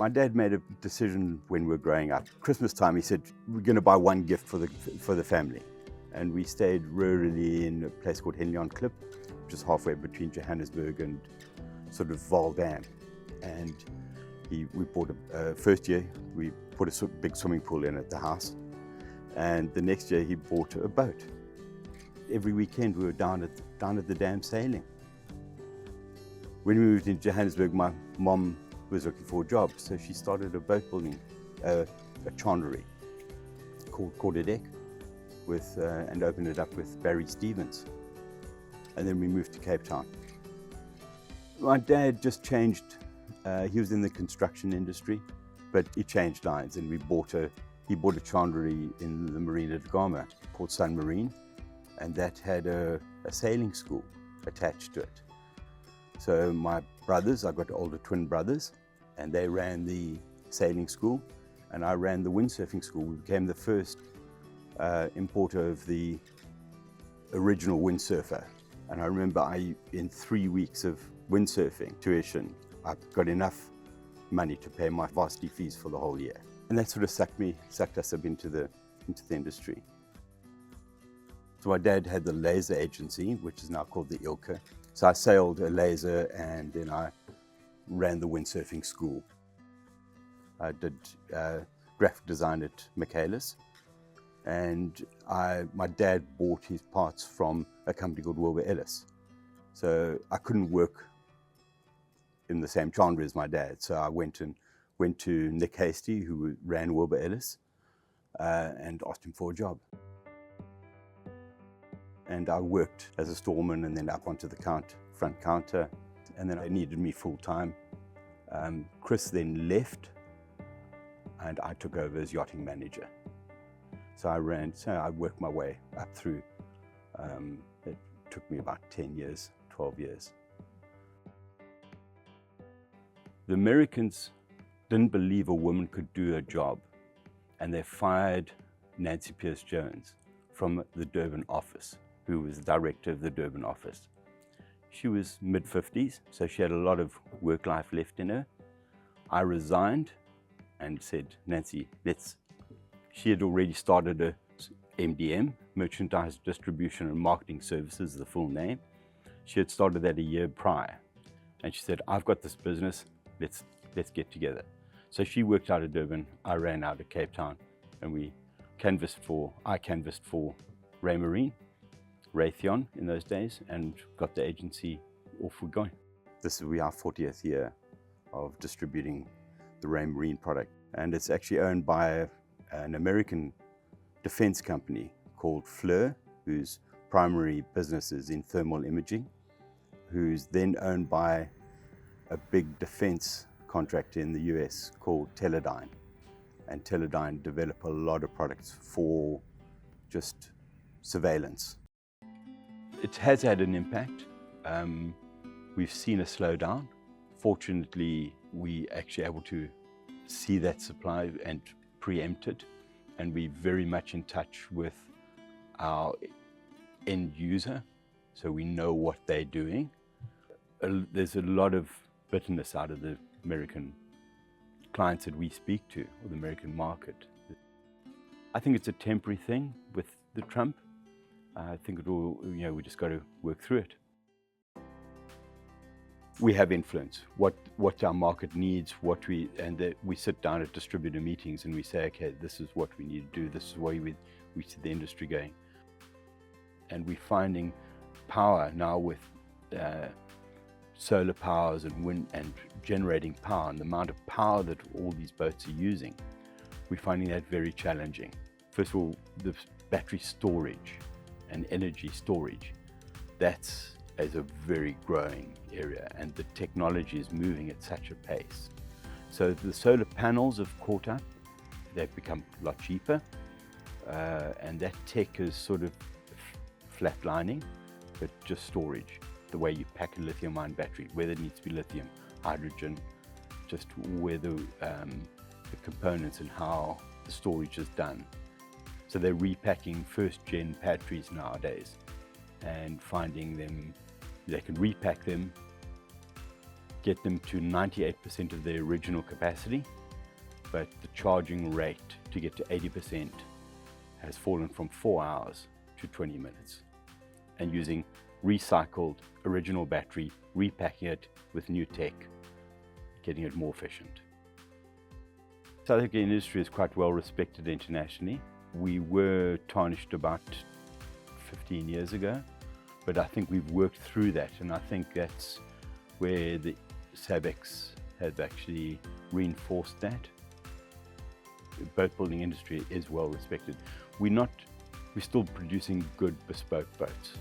My dad made a decision when we were growing up. Christmas time, he said, we're going to buy one gift for the family. And we stayed rurally in a place called Henley Klip, which is halfway between Johannesburg and sort of Valdam. And we bought first year, we put a big swimming pool in at the house. And the next year he bought a boat. Every weekend we were down at the dam sailing. When we moved into Johannesburg, my mom was looking for a job, so she started a boat building, a chandlery called Quarterdeck, and opened it up with Barry Stevens. And then we moved to Cape Town. My dad just changed. He was in the construction industry, but he changed lines, and he bought a chandlery in the Marina de Gama called Sun Marine, and that had a sailing school attached to it. So my brothers, I've got older twin brothers, and they ran the sailing school, and I ran the windsurfing school. We became the first importer of the original windsurfer. And I remember in 3 weeks of windsurfing tuition, I got enough money to pay my varsity fees for the whole year. And that sort of sucked us up into the industry. So my dad had the laser agency, which is now called the Ilka. So I sailed a laser, and then I ran the windsurfing school. I did graphic design at Michaelis, and my dad bought his parts from a company called Wilbur Ellis. So I couldn't work in the same chandlery as my dad, so I went to Nick Hasty, who ran Wilbur Ellis, and asked him for a job. And I worked as a storeman and then up onto the front counter, and then they needed me full time. Chris then left, and I took over as yachting manager. So I worked my way up through. It took me about 10 years, 12 years. The Americans didn't believe a woman could do a job, and they fired Nancy Pierce-Jones from the Durban office, who was the director of the Durban office. She was mid-50s, so she had a lot of work life left in her. I resigned and said, Nancy, she had already started a MDM, Merchandise Distribution and Marketing Services, the full name. She had started that a year prior. And she said, I've got this business, let's get together. So she worked out of Durban, I ran out of Cape Town, and I canvassed for Ray Marine, Raytheon in those days, and got the agency off we're going. This will be our 40th year of distributing the Ray Marine product. And it's actually owned by an American defense company called Fleur, whose primary business is in thermal imaging, who's then owned by a big defense contractor in the US called Teledyne. And Teledyne develop a lot of products for just surveillance. It has had an impact. We've seen a slowdown. Fortunately, we actually able to see that supply and preempt it, and we're very much in touch with our end user, so we know what they're doing. There's a lot of bitterness out of the American clients that we speak to, or the American market. I think it's a temporary thing with the Trump. I think it will, we just got to work through it. We have influence, what our market needs, we sit down at distributor meetings and we say, okay, this is what we need to do, this is where we see the industry going. And we're finding power now with solar powers and wind and generating power, and the amount of power that all these boats are using, we're finding that very challenging. First of all, the battery storage and energy storage, that's a very growing area, and the technology is moving at such a pace. So the solar panels have caught up, they've become a lot cheaper, and that tech is sort of flatlining, but just storage, the way you pack a lithium-ion battery, whether it needs to be lithium, hydrogen, just where the components and how the storage is done. So they're repacking first-gen batteries nowadays and finding them, they can repack them get them to 98% of their original capacity, but the charging rate to get to 80% has fallen from 4 hours to 20 minutes. And using recycled original battery, repacking it with new tech, getting it more efficient. South African industry is quite well respected internationally. We were tarnished about 15 years ago, but I think we've worked through that, and I think that's where the SABEX has actually reinforced that. The boat building industry is well respected. We're still producing good bespoke boats.